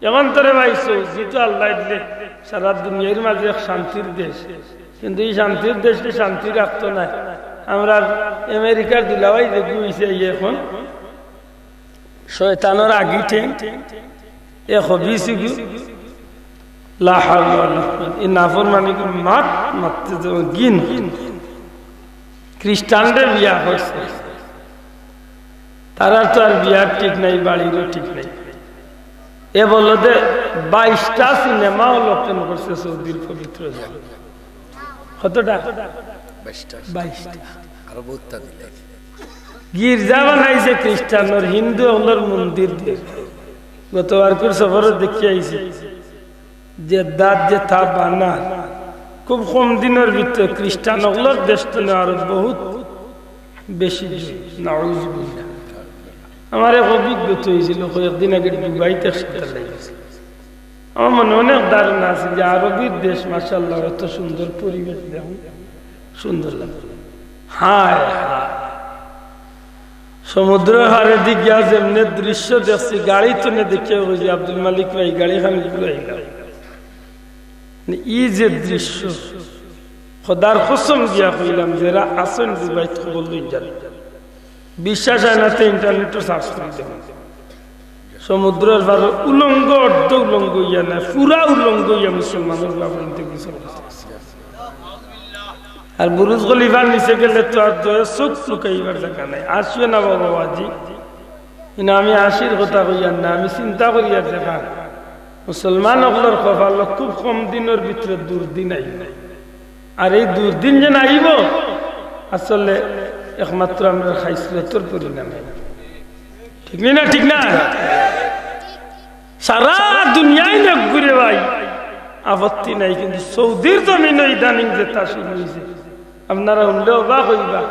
এখন তোরে ভাই সৌদি তো আল্লাহ দিলে সারা দুনিয়ার মাঝে এক শান্তির দেশ, কিন্তু এই শান্তির দেশকে শান্তি রাখতো না। আমরা আমেরিকার দুলাভাই দেখি হয়েছে এখন শয়তানের আগিঠে এ হবিছি নাফরমানি মাত মারতে গিন খ্রিস্টানদের বিয়া হয়েছে, তারা তো আর বিয়ার ঠিক নাই, বাড়িরও ঠিক নাই। এ বললো যে 22টা সিনেমা লোকজন করছে সৌদির পবিত্র জল। কতটা? 22টা। গির্জা বানাইছে খ্রিস্টানর, হিন্দু হলোর মন্দির দিয়ে। গতবার সফরে দেখে আইছে যে দাঁত যে থা বানা খুব কম দিনের ভিতরে খ্রিস্টান হলোর দেশ তো আরো বহুত বেশি। আমার এক অভিজ্ঞতা হয়েছিল কয়েকদিন আগে দুবাইতে, আমার মনে অনেক ধারণা আছে যে আরবির দেশ মাশাআল্লাহ এত সুন্দর পরিবেশ, দেখুন সুন্দর লাগে। হায় হায়, সমুদ্রের হারে দিকে যেমনি দৃশ্য দেখছি, গাড়ি তো না দেখে বুঝি আব্দুল মালিক ভাই গাড়ি খান ই যে দৃশ্য, খোদার কসম দিয়া কইলাম যারা আসেন দুবাই বললেই জানি, বিশ্বাস হয় না তো ইন্টারনেটও সার্চ করে দেবেন। সমুদ্রের পারে উলঙ্গ অর্ধ উলঙ্গ ইয়া না, পুরা উলঙ্গ ইয়া মুসলমানের বাবার আর বুরুজ খলিফার নিচে গেলে তো আর চোখ লুকাইবার জায়গা নাই। আসবে না বাবা বাজি, কিন্তু আমি আসির কথা কইয়ার না, আমি চিন্তা করিয়ার দেখা মুসলমান অগলোর কপাল খুব কম দিনের ভিতরে দুর্দিন আইব। আর এই দুর্দিন যেন আইব আসলে একমাত্র আমরা খাইসলতর পরিণামে, ঠিক না? ঠিক না? সারা দুনিয়ায় না ঘুরে ভাই আপত্তি নাই, কিন্তু সৌদির জমিন ইদানিং যে তা শুরু হয়েছে আপনারা উনলে অবাক হইবা।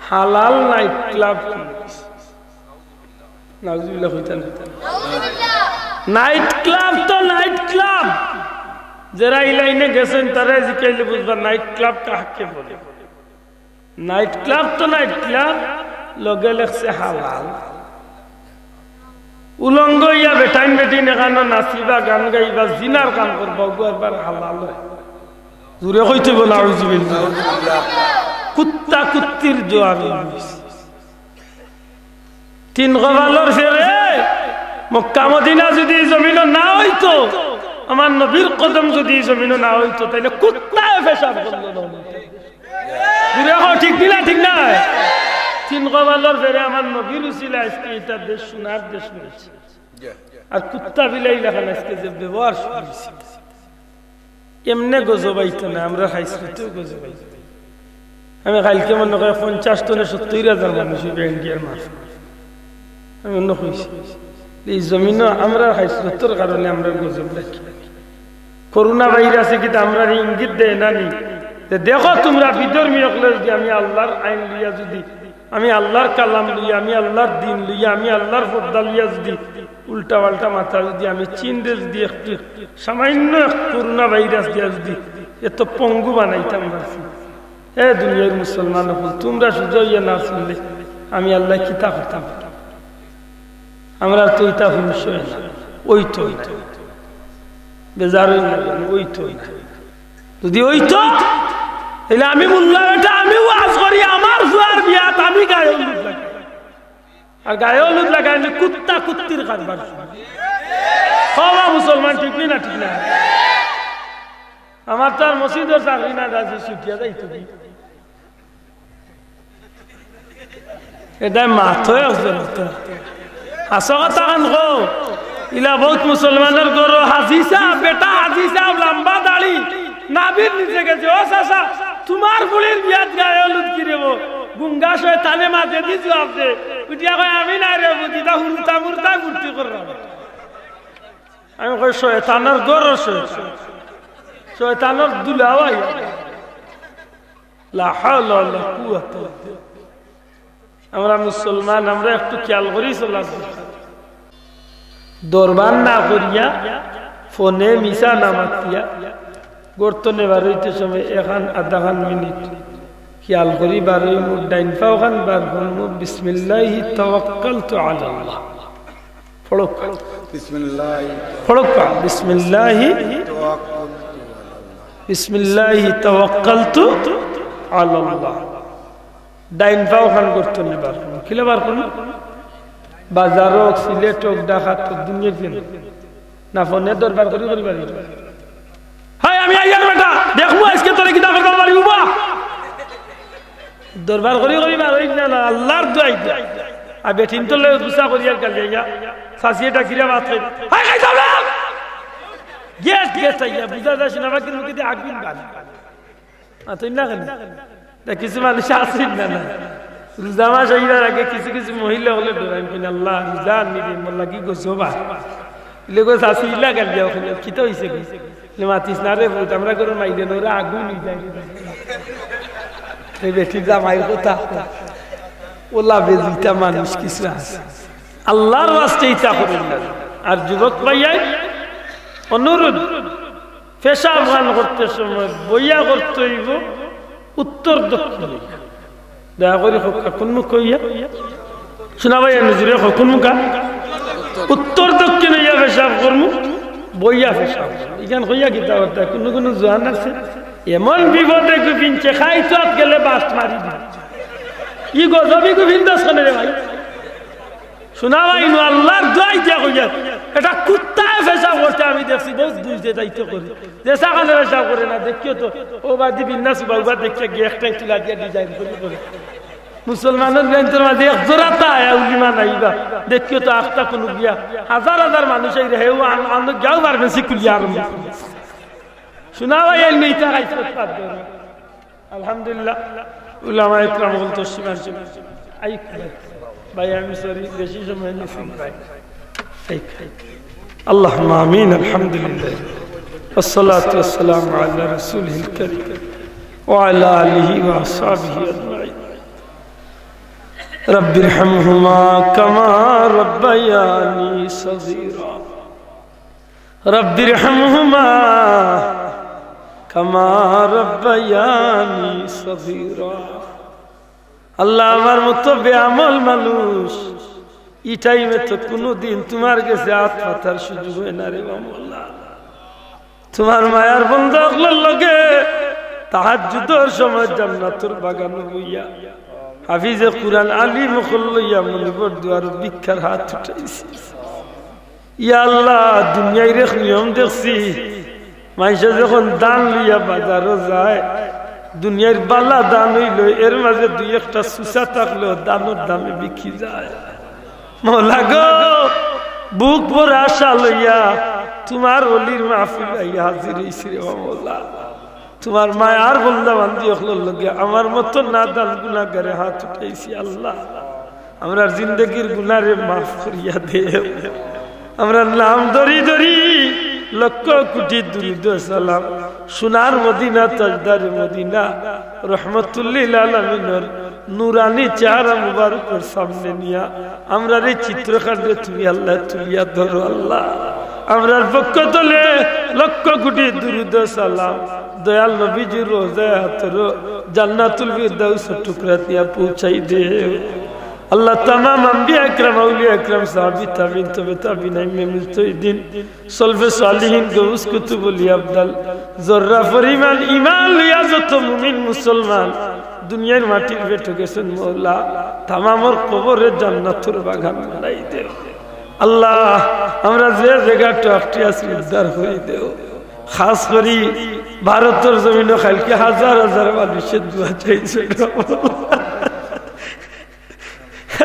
হালাল নাইট ক্লাব, নাউজুবিল্লাহ হইতেন নাইট ক্লাব তো নাইট ক্লাব, যারা এই লাইনে গেছেন তারা জিকাইলে বুঝবা নাইট ক্লাব কাকে বলে। নাইট ক্লাব তো নাইট ক্লাব, লগে লেখছে হালাল। উলঙ্গ ইয়া বেটাইন বেটিন এখানে নাচিবা, গান গাইবা, জিনার কাম করবা, একবার হালাল জুড়ে হইতে বলে আউযুবিল্লাহ। কুত্তা কুত্তির জোয়াবি তিন গবালর ফেরে মক্কা মদিনা যদি জমিন না হইতো, আমার নবীর কদম যদি জমিন না হইতো, তাইলে কুত্তায় পেশাব করলো না। ঠিক না? ঠিক না? তিন গবালর ফেরে আমার নবীর উসিলা আজকে এটা দেশ সোনার দেশ হয়েছে। আর কুত্তা বিলাই লেখান আজকে যে ব্যবহার শুনেছি, এমনি গজবাইতো না, আমরা খাইছিতেও গজবাইতো। আমি কালকে মনে করি 50 টনে 70,000 মানুষ ইন্ডিয়ার মাছ আমি অন্য হয়েছি। এই জমিন আমরা খাইছিলতর কারণে আমরা গজব রাখি। করোনা ভাইরাসে কিন্তু আমরা ইঙ্গিত দেয় না নি, দেখো তোমরা বিধর্মী হলে যদি আমি আল্লাহর আইন লইয়া, যদি আমি আল্লাহর কালাম লইয়া, আমি আল্লাহর দিন লইয়া, আমি আল্লাহর পর্দা লইয়া যদি উল্টা পাল্টা মাথা যদি আমি চিনতে যদি একটু সামান্য করোনা ভাইরাস দিয়া যদি এত পঙ্গু বানাইতাম, দুনিয়ার মুসলমান হল তোমরা সুযোগ ইয়ে না শুনলে আমি আল্লাহ কিতা করতাম। আমরা তো ইতা হুমস ওই তো বেজার ওই তো যদি ওই তো তাহলে আমি বললাম এটা আমি ওয়াজ করি, আমার ফুয়ার বিয়াত আমি গায়ে হলুদ লাগাই, আর গায়ে হলুদ লাগাইলে কুত্তা কুত্তির কারবার। হওয়া মুসলমান ঠিক না? ঠিক না? আমার তো আর মসজিদের চাকরি না, রাজি ছুটিয়া যাই তুমি এটা মাথয় আসা কথা গো ইলা বহুত মুসলমানের গরো হাজি সাহেব, বেটা হাজি সাহেব লম্বা দাড়ি নাবির নিচে গেছে, ও চাচা তোমার বুড়ির বিয়াত গায়ে হলুদ কি রেবো? গুঙ্গা শয়তানে মাঝে দি জবাব দে, উঠিয়া কয় আমি না রে বুঝি তা হুরুতা মুরতা ঘুরতি করলাম। আমি কই শয়তানের গরো, শয়তানের দুলাওয়াই। লা হাওলা ওয়ালা কুওয়াতা। আমরা মুসলমান, আমরা একটু খেয়াল করি চলার দরবার না করিয়া ফোনে মিশা নামাতিয়া গর্তনে বারোইতে সময় এখান আধা মিনিট খেয়াল করি বারোই মুখ ডাইন পাও খান বার বিসমিল্লাহি তাওয়াক্কালতু আলাল্লাহ। ফড়ক বিসমিল্লাহি বিসমিল্লাহি তাওয়াক্কালতু আলাল্লাহ। ডাইন পাও খান করতে নেবার খিলে বার করুন বাজার হোক সিলেট হোক ঢাকা হোক দুনিয়ার দিন না ফোনে দরবার করি করি পারি। হাই আমি আইয়ার বেটা দেখবো আজকে তোরে কি দাফর করবার উবা দরবার করি করি বার হই না আল্লাহর দোয়াই আর বেটিন তো লয়ে গুসা করি আর কাল যাইয়া সাসিয়েটা কিরা বাত কই হাই খাই যাও না গেট গেট আইয়া বুঝা যাস না বাকি মুখে দিয়ে আগবিন গান আতই না কেন কিছু মানুষ আসেন না না রোজা মাস হইবার আগে কিছু কিছু মহিলা হলে ডরাইম কিনা আল্লাহ রোজা নিবি মোল্লা কি গোছো বা লেগো শাসি ইলা গাল দিয়া ওখানে কিতো হইছে কি মাতিস না রে ভূত আমরা করে মাই দেন ওরা আগুন নিয়ে যায় এই বেটি জামাইর কথা ওলা বেজিটা মানুষ কিছু আছে আল্লাহর রাস্তায় ইচ্ছা করেন না। আর যুবক ভাইয়াই অনুরোধ পেশাব গান করতে সময় বইয়া করতে হইব উত্তর দক্ষিণ দয়া করে কোন মুখ হইয়া শোনা ভাই নিজের কোন মুখা উত্তর দক্ষিণ হইয়া পেশাব করমু বইয়া পেশাব এখান হইয়া গীতা কথা কোনো কোনো জোয়ান আছে এমন বিপদে গুপিনছে খাই চত গেলে বাস মারি দি ই গজবি গুপিন দশ খানে রে ভাই শোনা ভাই নু আল্লাহর দোয়াই দিয়া কইয়া এটা কুত্তায় পেশাব করতে আমি দেখছি বহুত দুইতে দায়িত্ব করি যে সাকানে পেশাব করে না দেখিও তো ও বা দিবি না সুবা উবা দেখে গিয়ে একটাই তুলা দিয়ে ডিজাইন করে মুসলমানের ব্যাংকের মাঝে এক জোড়াতা উলিমা নাইবা দেখিও তো আখটা কোনো গিয়া হাজার হাজার মানুষ এই রে হেউ আনো যাও পারবে শিকুলিয়া আরম্ভ শোনা ভাই এই নেইতা খাইতে পারবে আলহামদুলিল্লাহ উলামা ইকরাম বলতো সীমার আই ভাই আমি সরি বেশি সময় নিছি ভাই اللهم آمين الحمد لله والصلاة والسلام على رسوله الكريم وعلى آله وأصحابه أجمعين رب ارحمهما كما ربياني صغيرا رب ارحمهما كما ربياني صغيرا আল্লাহ আমার মতো বেআমল মানুষ এই টাইমে তো কোনোদিন তোমার কাছে হাত পাতার সুযোগ হয় না রে মাওলা তোমার মায়ার বন্ধুগুলোর লগে তাহাজ্জুদের সময় জান্নাতের বাগানে বইয়া হাফিজে কুরআন আলিম লইয়া মনিবর দুয়ার ভিক্ষার হাত উঠাইছি ইয়া আল্লাহ দুনিয়ায় রে নিয়ম দেখছি মাইসা যখন দান লইয়া বাজারও যায় দুনিয়ার বালা দান হইল এর মাঝে দুই একটা সুসা থাকলেও দানের দামে বিক্রি যায় মৌলা গো বুক ভর আশা লইয়া তোমার অলির মাহফিল আইয়া হাজির হইছি রে মৌলা তোমার মায়ার বন্দা বান্দি হল লগে আমার মতো নাদান গুনাহগারে হাত উঠাইছি আল্লাহ আমরা জিন্দগির গুনারে মাফ করিয়া দে আমরা নাম ধরি ধরি লক্ষ কোটি দুরূদ সালাম সোনার মদিনা তাজদার মদিনা রহমতুল্লিল আলামিনের নুরানি চেহারা মুবারকের সামনে নিয়া আমরা রে চিত্রকাণ্ডে তুমি আল্লাহ তুলিয়া ধরো আল্লাহ আমরার পক্ষ তলে লক্ষ কোটি দুরূদ সালাম দয়াল নবীজির রোজায় হাতের জান্নাতুল ফিরদাউস টুকরা দিয়া পৌঁছাই দে আল্লাহ तमाम अंबिया इकराम औलिया इकराम साहबी ताबीन तबे ताबीन में मुस्तहिदीन सल्फे सालिहीन गौस कुतुब वली अब्दल जर्रा फरीमान ईमान लिया যত মুমিন মুসলমান দুনিয়ার মাটির বেটে গেছেন মওলা तमामর কবরে জান্নাতের বাগান বানাই দেও আল্লাহ আমরা যে জায়গাটা আটটি আছি উদ্ধার করে দেও খাস করি ভারতের জমিনে খালকে হাজার হাজার মানুষের দোয়া চাইছে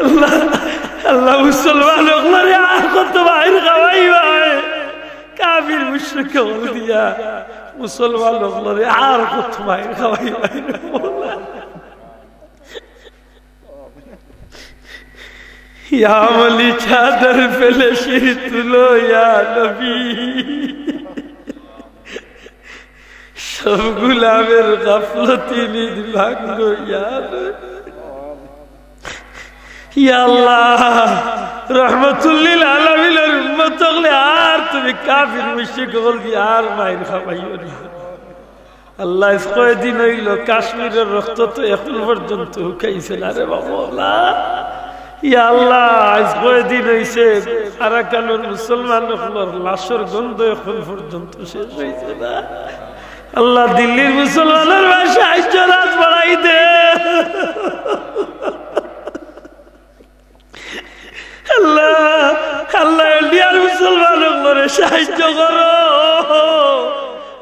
আল্লাহ আল্লাহ মুসলমান ওগুলোরে আর কত বাইর খাওয়াই ভাই কাফির মুশরিক বল দিয়া মুসলমান ওগুলোরে আর কত বাইর খাওয়াই ভাই ইয়া ওলি চাদর ফেলে শির তুলো ইয়া নবী সব গুলামের গাফলতি নিদ ভাঙ্গো ইয়া ইয়া আল্লাহ রহমাতুল্লিল আলামিনের উম্মত হলে আর তুমি কাফির মুশরিক বল দি আর মাইর খাওয়াইও না আল্লাহ ইস কয়দিন হইল কাশ্মীরের রক্ত তো এখন পর্যন্ত হুকাইছে না রে বাবা ইয়া আল্লাহ আজ কয়দিন হইছে আরাকানের মুসলমানগুলোর লাশের গন্ধ এখন পর্যন্ত শেষ হইছে না। আল্লাহ দিল্লির মুসলমানের সাহায্য রাত বাড়াই দে। আল্লাহ আল্লাহ ইন্ডিয়ার মুসলমানগুলোরে সাহায্য করো।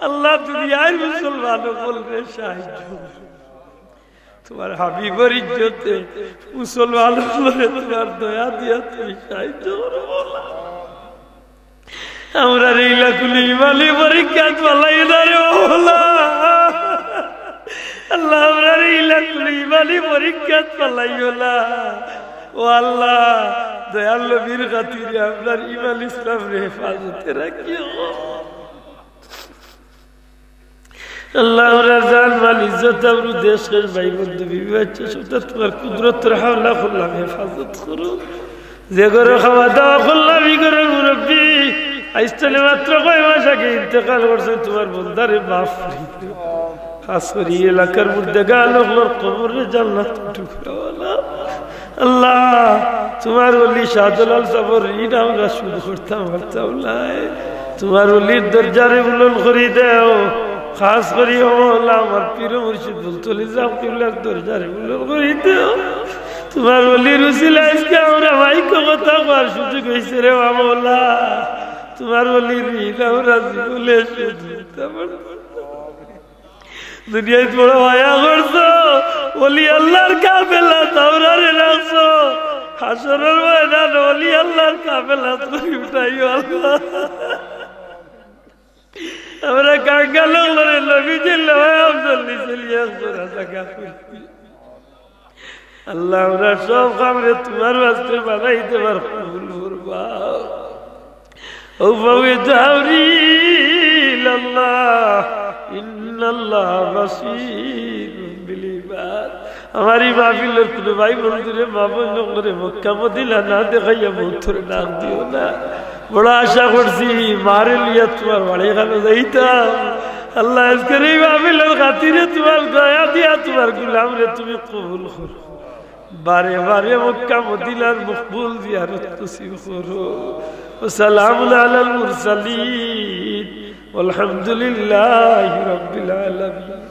আল্লাহ দুনিয়ার মুসলমানগুলোরে সাহায্য করো। তোমার হাবিবের ইজ্জতে মুসলমানগুলোরে তোমার দয়া দিয়া তুমি সাহায্য করো। আমরা রেইলাকুলি ইমানি পরীক্ষা পালাই না রে মওলা। আল্লাহ আমরা রেইলাকুলি ইমানি পরীক্ষা পালাইও না। ও আল্লাহ দয়াল নবীর খাতিরে আপনার ইমান ইসলাম রে হেফাজতে রাখিও। আল্লাহ আমরা জান মাল ইজ্জত আবরু দেশের ভাই বন্ধু বিবি বাচ্চা সব তোমার কুদরতের হাওলা করলাম হেফাজত করো। যে করে খাওয়া দাওয়া করলাম ই করে মুরব্বী আইসলে মাত্র কয় মাস আগে ইন্তেকাল করছে তোমার বন্দারে মাফ করে খাস করে এলাকার মধ্যে গালোর কবরে জান্নাত ঢুকাওয়ালা। আল্লাহ তোমার ওলি শাহজালাল সাবর ঋণ আমরা শুরু করতাম পারতাম নাই। তোমার ওলির দরজারে বুলন করি দেও খাস করি মওলা আমার পীর মুর্শিদ বুলতুল ইসলাম কিবলার দরজারে বুলন করি দেও। তোমার ওলির উসিলায় আজকে আমরা মাইক কথা কওয়ার সুযোগ হয়েছে রে মওলা। তোমার ওলির ঋণ আমরা জীবনে শোধ করতে পারতাম। দুনিয়ায় বড় মায়া করছো ওলি আল্লাহর কাফেলা তাওরারে রাখছো। হাসরের ময়দান ওলি আল্লাহর কাফেলা তুমি উঠাইও আল্লাহ। আমরা কাঙ্গালো করে নবীজির লয় আফজল নিচলিয়া করা জায়গা করছি। আল্লাহ আমরা সব কামরে তোমার বাস্তে বানাইতে পার কবুল করবা। ও বাবু তাওরিল আল্লাহ ইন্নাল্লাহ বাসীরুম বিল ইবাদ। আমার এই মাহফিলের কোনো ভাই বন্ধুরে মা বোন করে মক্কা মদিনা না দেখাইয়া মৌথর ডাক দিও না। বড় আশা করছি মারে লিয়া তোমার বাড়ি খানো যাইতাম। আল্লাহ আজকের এই মাহফিলের খাতিরে তোমার দয়া দিয়া তোমার গুলাম রে তুমি কবুল করো। বারে বারে মক্কা মদিনার মকবুল জিয়ারত নসিব করো। ওয়াসসালামু আলাল মুরসালিন والحمد لله رب العالمين।